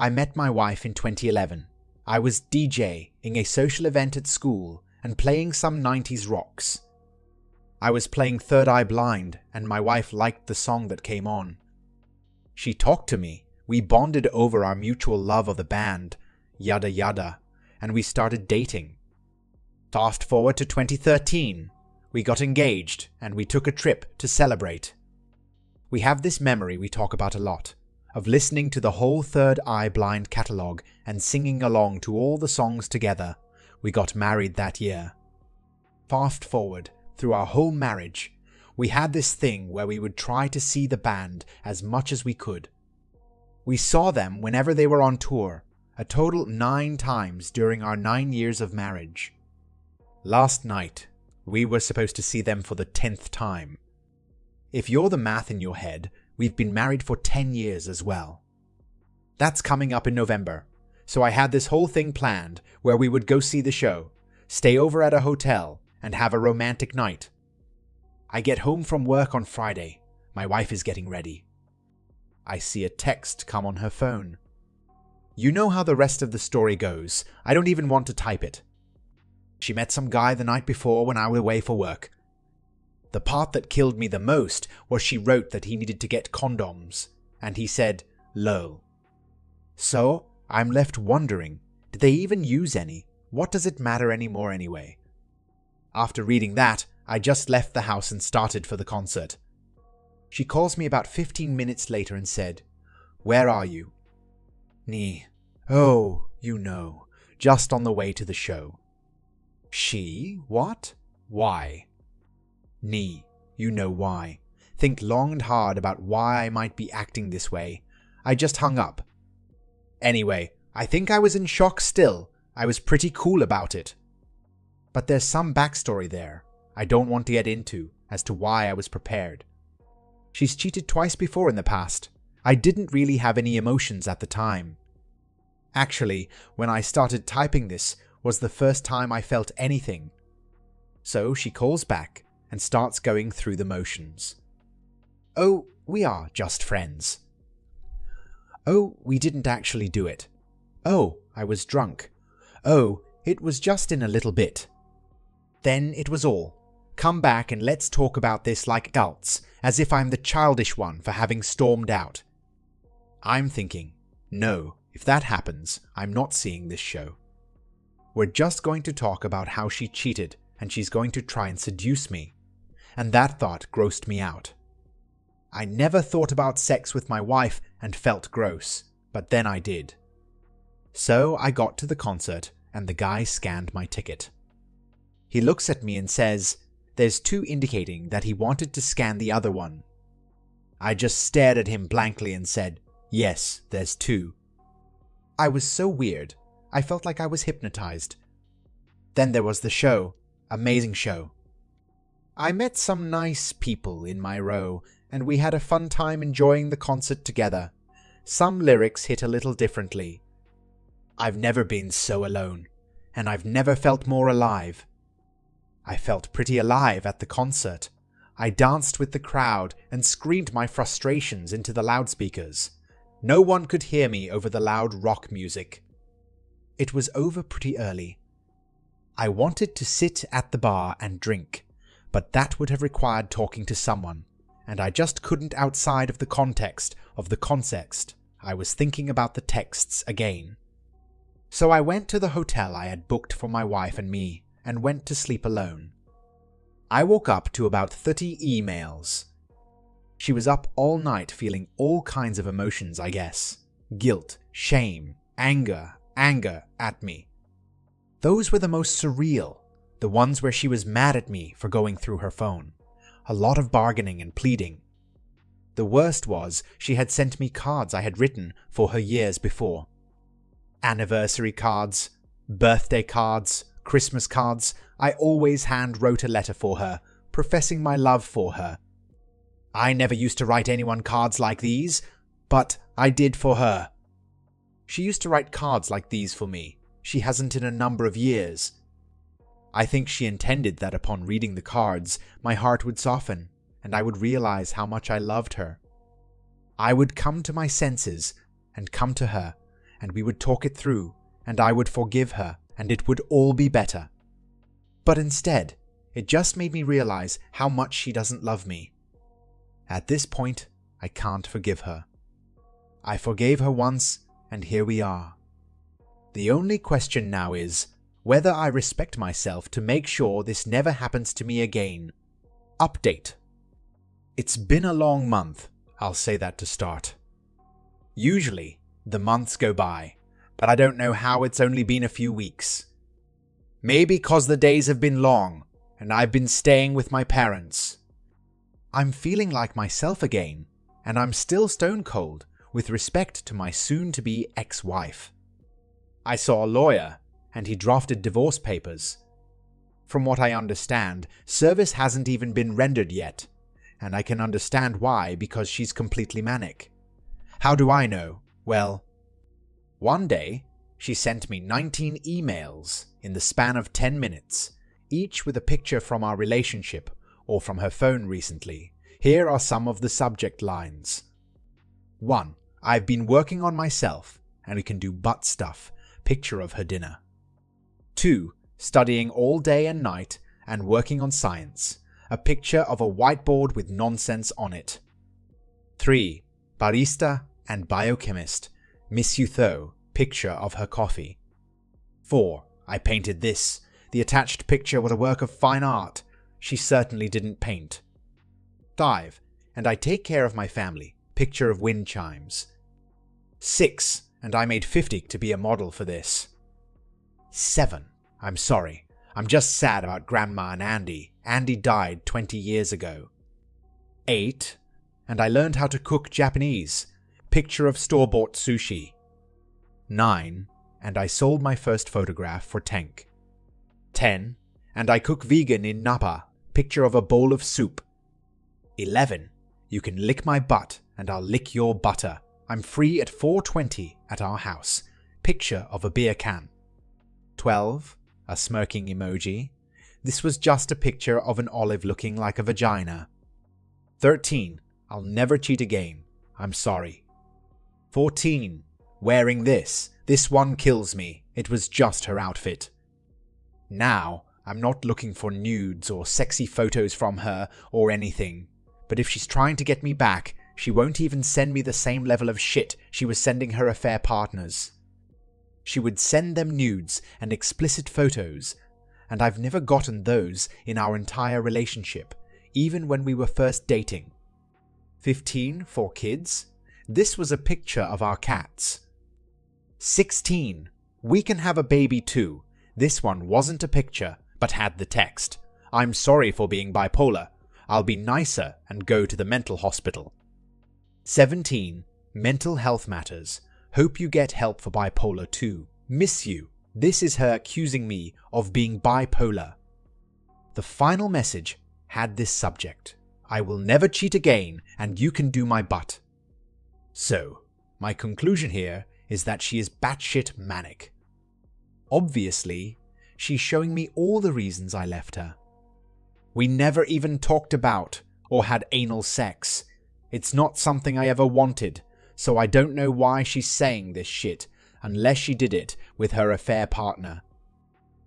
I met my wife in 2011. I was DJing a social event at school and playing some 90s rocks. I was playing Third Eye Blind and my wife liked the song that came on. She talked to me, we bonded over our mutual love of the band, yada yada, and we started dating. Fast forward to 2013, we got engaged and we took a trip to celebrate. We have this memory we talk about a lot, of listening to the whole Third Eye Blind catalogue and singing along to all the songs together. We got married that year. Fast forward, through our whole marriage, we had this thing where we would try to see the band as much as we could. We saw them whenever they were on tour, a total 9 times during our 9 years of marriage. Last night, we were supposed to see them for the 10th time. If you're the math in your head, we've been married for 10 years as well. That's coming up in November, so I had this whole thing planned where we would go see the show, stay over at a hotel, and have a romantic night. I get home from work on Friday. My wife is getting ready. I see a text come on her phone. You know how the rest of the story goes. I don't even want to type it. She met some guy the night before when I was away for work. The part that killed me the most was she wrote that he needed to get condoms, and he said, lol. So, I'm left wondering, did they even use any? What does it matter anymore anyway? After reading that, I just left the house and started for the concert. She calls me about 15 minutes later and said, "Where are you?" "Nee. Oh, you know, just on the way to the show." "She? What? Why?" "Nee. You know why. Think long and hard about why I might be acting this way. I just hung up. Anyway, I think I was in shock still. I was pretty cool about it. But there's some backstory there I don't want to get into as to why I was prepared. She's cheated twice before in the past. I didn't really have any emotions at the time. Actually, when I started typing this was the first time I felt anything. So she calls back and starts going through the motions. "Oh, we are just friends." "Oh, we didn't actually do it." "Oh, I was drunk." "Oh, it was just in a little bit." Then it was all. "Come back and let's talk about this like adults, as if I'm the childish one for having stormed out." I'm thinking, no, if that happens, I'm not seeing this show. We're just going to talk about how she cheated and she's going to try and seduce me. And that thought grossed me out. I never thought about sex with my wife and felt gross, but then I did. So I got to the concert and the guy scanned my ticket. He looks at me and says, "There's 2 indicating that he wanted to scan the other one." I just stared at him blankly and said, "Yes, there's 2. I was so weird. I felt like I was hypnotized. Then there was the show. Amazing show. I met some nice people in my row, and we had a fun time enjoying the concert together. Some lyrics hit a little differently. I've never been so alone, and I've never felt more alive. I felt pretty alive at the concert. I danced with the crowd and screamed my frustrations into the loudspeakers. No one could hear me over the loud rock music. It was over pretty early. I wanted to sit at the bar and drink, but that would have required talking to someone, and I just couldn't outside of the context of the context. I was thinking about the texts again. So I went to the hotel I had booked for my wife and me, and went to sleep alone. I woke up to about 30 emails. She was up all night feeling all kinds of emotions, I guess. Guilt, shame, anger at me. Those were the most surreal, the ones where she was mad at me for going through her phone. A lot of bargaining and pleading. The worst was she had sent me cards I had written for her years before. Anniversary cards, birthday cards, Christmas cards. I always hand wrote a letter for her, professing my love for her. I never used to write anyone cards like these, but I did for her. She used to write cards like these for me. She hasn't in a number of years. I think she intended that upon reading the cards, my heart would soften, and I would realize how much I loved her. I would come to my senses and come to her and we would talk it through, and I would forgive her, and it would all be better. But instead, it just made me realize how much she doesn't love me. At this point, I can't forgive her. I forgave her once, and here we are. The only question now is whether I respect myself to make sure this never happens to me again. Update. It's been a long month, I'll say that to start. Usually, the months go by, but I don't know how it's only been a few weeks. Maybe 'cause the days have been long, and I've been staying with my parents. I'm feeling like myself again, and I'm still stone cold with respect to my soon-to-be ex-wife. I saw a lawyer, and he drafted divorce papers. From what I understand, service hasn't even been rendered yet, and I can understand why, because she's completely manic. How do I know? Well, one day, she sent me 19 emails in the span of 10 minutes, each with a picture from our relationship or from her phone recently. Here are some of the subject lines. 1. I've been working on myself, and we can do butt stuff. Picture of her dinner. 2. Studying all day and night and working on science. A picture of a whiteboard with nonsense on it. 3. Barista and biochemist. Miss you though. Picture of her coffee. 4. I painted this. The attached picture was a work of fine art. She certainly didn't paint. 5. And I take care of my family. Picture of wind chimes. 6. And I made 50 to be a model for this. 7. I'm sorry. I'm just sad about Grandma and Andy. Andy died 20 years ago. 8. And I learned how to cook Japanese. Picture of store-bought sushi. 9. And I sold my first photograph for Tank. 10. And I cook vegan in Napa. Picture of a bowl of soup. 11. You can lick my butt and I'll lick your butter. I'm free at 4:20 at our house. Picture of a beer can. 12. A smirking emoji. This was just a picture of an olive looking like a vagina. 13. I'll never cheat again. I'm sorry. 14. Wearing this. This one kills me. It was just her outfit. Now, I'm not looking for nudes or sexy photos from her or anything. But if she's trying to get me back, she won't even send me the same level of shit she was sending her affair partners. She would send them nudes and explicit photos, and I've never gotten those in our entire relationship, even when we were first dating. 15. For kids. This was a picture of our cats. 16. We can have a baby too. This one wasn't a picture, but had the text. I'm sorry for being bipolar. I'll be nicer and go to the mental hospital. 17. Mental health matters. Hope you get help for bipolar too. Miss you. This is her accusing me of being bipolar. The final message had this subject. I will never cheat again and you can do my butt. So, my conclusion here is that she is batshit manic. Obviously, she's showing me all the reasons I left her. We never even talked about or had anal sex. It's not something I ever wanted, so I don't know why she's saying this shit unless she did it with her affair partner.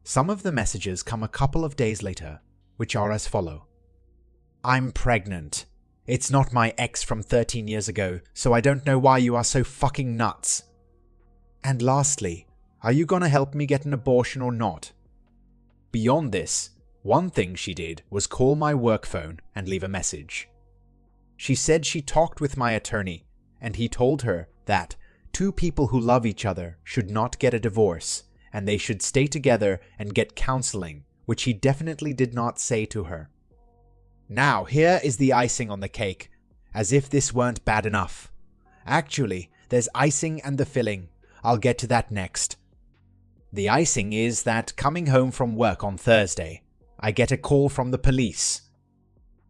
Some of the messages come a couple of days later, which are as follow. I'm pregnant. It's not my ex from 13 years ago, so I don't know why you are so fucking nuts. And lastly, are you gonna help me get an abortion or not? Beyond this, one thing she did was call my work phone and leave a message. She said she talked with my attorney, and he told her that two people who love each other should not get a divorce, and they should stay together and get counseling, which he definitely did not say to her. Now, here is the icing on the cake, as if this weren't bad enough. Actually, there's icing and the filling. I'll get to that next. The icing is that coming home from work on Thursday, I get a call from the police.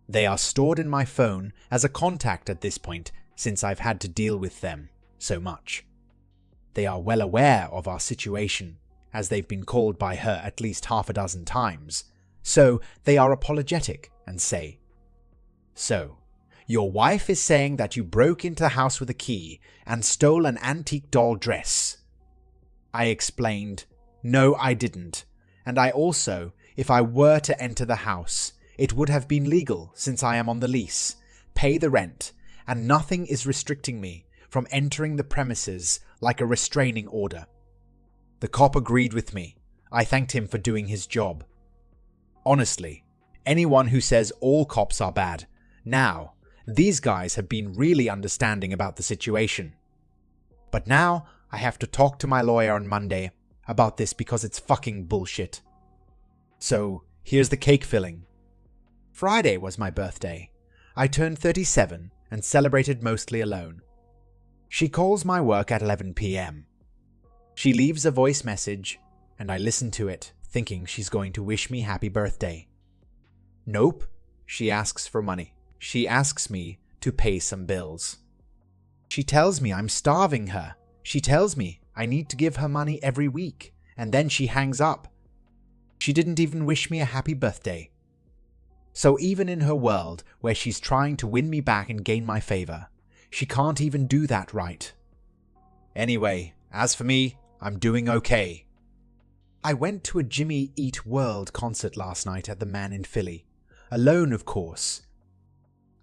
They are stored in my phone as a contact at this point, since I've had to deal with them so much. They are well aware of our situation, as they've been called by her at least half a dozen times, so they are apologetic and say, "So, your wife is saying that you broke into the house with a key and stole an antique doll dress. I explained. No, I didn't. And I also, if I were to enter the house, it would have been legal since I am on the lease, pay the rent, and nothing is restricting me from entering the premises like a restraining order. The cop agreed with me. I thanked him for doing his job. Honestly, anyone who says all cops are bad, now, these guys have been really understanding about the situation. But now, I have to talk to my lawyer on Monday about this because it's fucking bullshit. So, here's the cake filling. Friday was my birthday. I turned 37 and celebrated mostly alone. She calls my work at 11 p.m. She leaves a voice message, and I listen to it, thinking she's going to wish me happy birthday. Nope, she asks for money. She asks me to pay some bills. She tells me I'm starving her. She tells me I need to give her money every week, and then she hangs up. She didn't even wish me a happy birthday. So even in her world, where she's trying to win me back and gain my favor, she can't even do that right. Anyway, as for me, I'm doing okay. I went to a Jimmy Eat World concert last night at the Man in Philly. Alone, of course.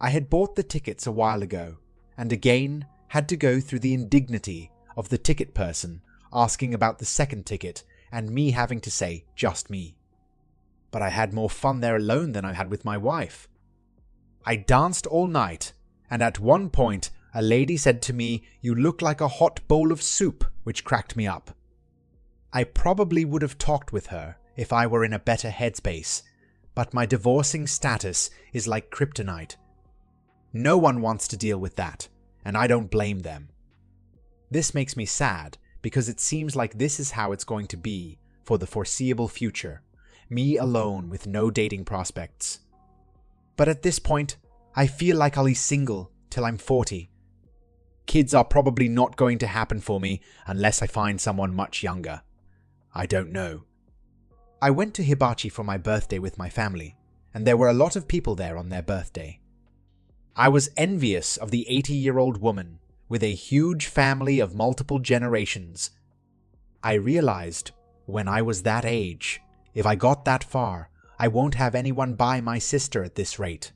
I had bought the tickets a while ago, and again had to go through the indignity of the ticket person asking about the second ticket and me having to say, just me. But I had more fun there alone than I had with my wife. I danced all night, and at one point a lady said to me, "You look like a hot bowl of soup," which cracked me up. I probably would have talked with her if I were in a better headspace, but my divorcing status is like kryptonite. No one wants to deal with that, and I don't blame them. This makes me sad because it seems like this is how it's going to be for the foreseeable future, me alone with no dating prospects. But at this point, I feel like I'll be single till I'm 40. Kids are probably not going to happen for me unless I find someone much younger. I don't know. I went to Hibachi for my birthday with my family, and there were a lot of people there on their birthday. I was envious of the 80-year-old woman with a huge family of multiple generations. I realized when I was that age, if I got that far, I won't have anyone buy my sister at this rate.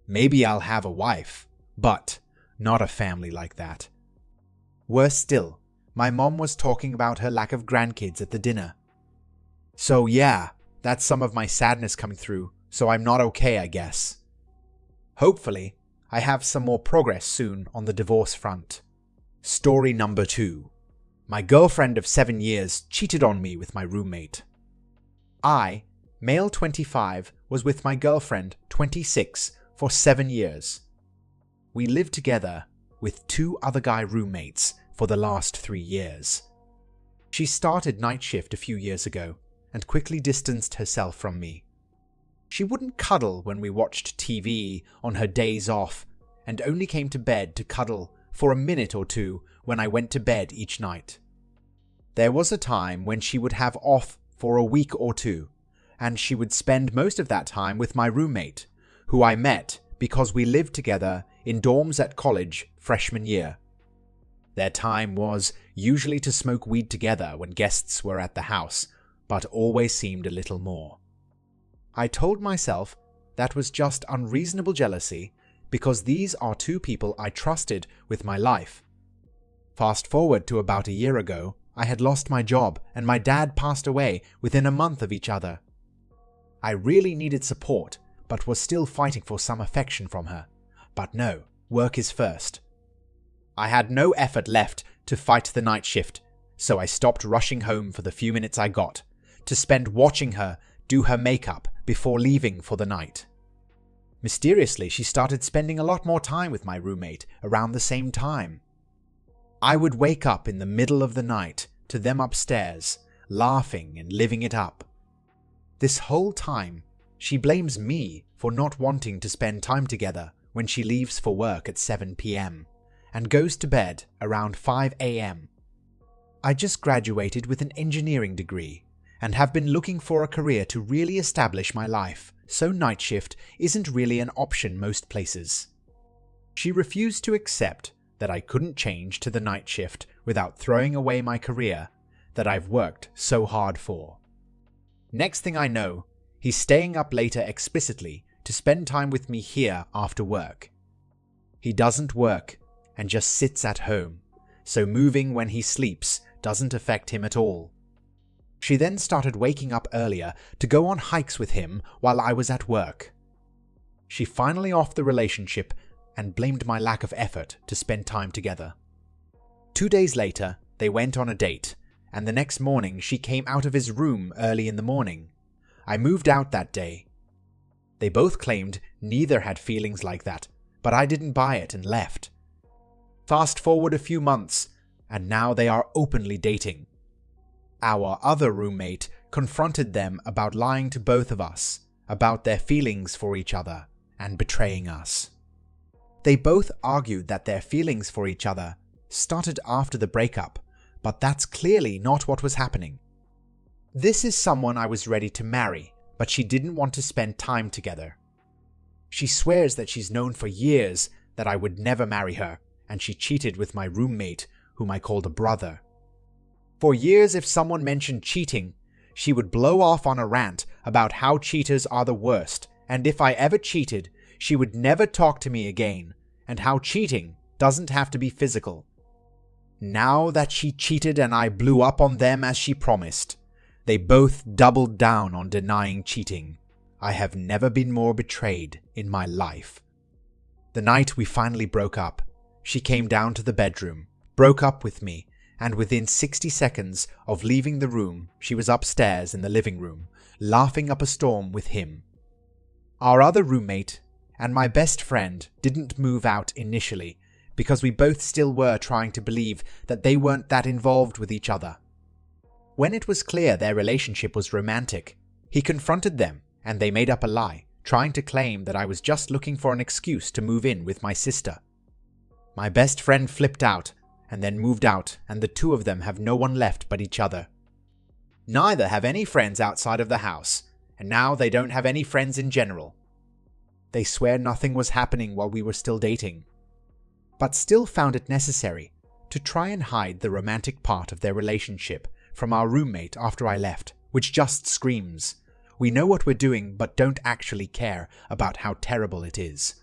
Maybe I'll have a wife, but not a family like that. Worse still, my mom was talking about her lack of grandkids at the dinner. So yeah, that's some of my sadness coming through, so I'm not okay, I guess. Hopefully, I have some more progress soon on the divorce front. Story number 2. My girlfriend of 7 years cheated on me with my roommate. I, male 25, was with my girlfriend, 26, for 7 years. We lived together with 2 other guy roommates for the last 3 years. She started night shift a few years ago and quickly distanced herself from me. She wouldn't cuddle when we watched TV on her days off and only came to bed to cuddle for a minute or two when I went to bed each night. There was a time when she would have off for a week or two, and she would spend most of that time with my roommate, who I met because we lived together in dorms at college freshman year. Their time was usually to smoke weed together when guests were at the house, but always seemed a little more. I told myself that was just unreasonable jealousy because these are 2 people I trusted with my life. Fast forward to about a year ago, I had lost my job and my dad passed away within a month of each other. I really needed support, but was still fighting for some affection from her. But no, work is first. I had no effort left to fight the night shift, so I stopped rushing home for the few minutes I got, to spend watching her do her makeup before leaving for the night. Mysteriously, she started spending a lot more time with my roommate around the same time. I would wake up in the middle of the night to them upstairs, laughing and living it up. This whole time, she blames me for not wanting to spend time together when she leaves for work at 7 p.m. and goes to bed around 5 a.m. I just graduated with an engineering degree and have been looking for a career to really establish my life, so night shift isn't really an option most places. She refused to accept that I couldn't change to the night shift without throwing away my career, that I've worked so hard for. Next thing I know, he's staying up later explicitly to spend time with me here after work. He doesn't work and just sits at home, so moving when he sleeps doesn't affect him at all. She then started waking up earlier to go on hikes with him while I was at work. She finally offed the relationship and blamed my lack of effort to spend time together. 2 days later, they went on a date, and the next morning she came out of his room early in the morning. I moved out that day. They both claimed neither had feelings like that, but I didn't buy it and left. Fast forward a few months, and now they are openly dating. Our other roommate confronted them about lying to both of us, about their feelings for each other, and betraying us. They both argued that their feelings for each other started after the breakup, but that's clearly not what was happening. This is someone I was ready to marry, but she didn't want to spend time together. She swears that she's known for years that I would never marry her, and she cheated with my roommate, whom I called a brother. For years, if someone mentioned cheating, she would blow off on a rant about how cheaters are the worst, and if I ever cheated, she would never talk to me again, and how cheating doesn't have to be physical. Now that she cheated and I blew up on them as she promised, they both doubled down on denying cheating. I have never been more betrayed in my life. The night we finally broke up, she came down to the bedroom, broke up with me, and within 60 seconds of leaving the room, she was upstairs in the living room, laughing up a storm with him. Our other roommate and my best friend didn't move out initially because we both still were trying to believe that they weren't that involved with each other. When it was clear their relationship was romantic, he confronted them and they made up a lie, trying to claim that I was just looking for an excuse to move in with my sister. My best friend flipped out and then moved out, and the two of them have no one left but each other. Neither have any friends outside of the house, and now they don't have any friends in general. They swear nothing was happening while we were still dating, but still found it necessary to try and hide the romantic part of their relationship from our roommate after I left, which just screams, "We know what we're doing but don't actually care about how terrible it is."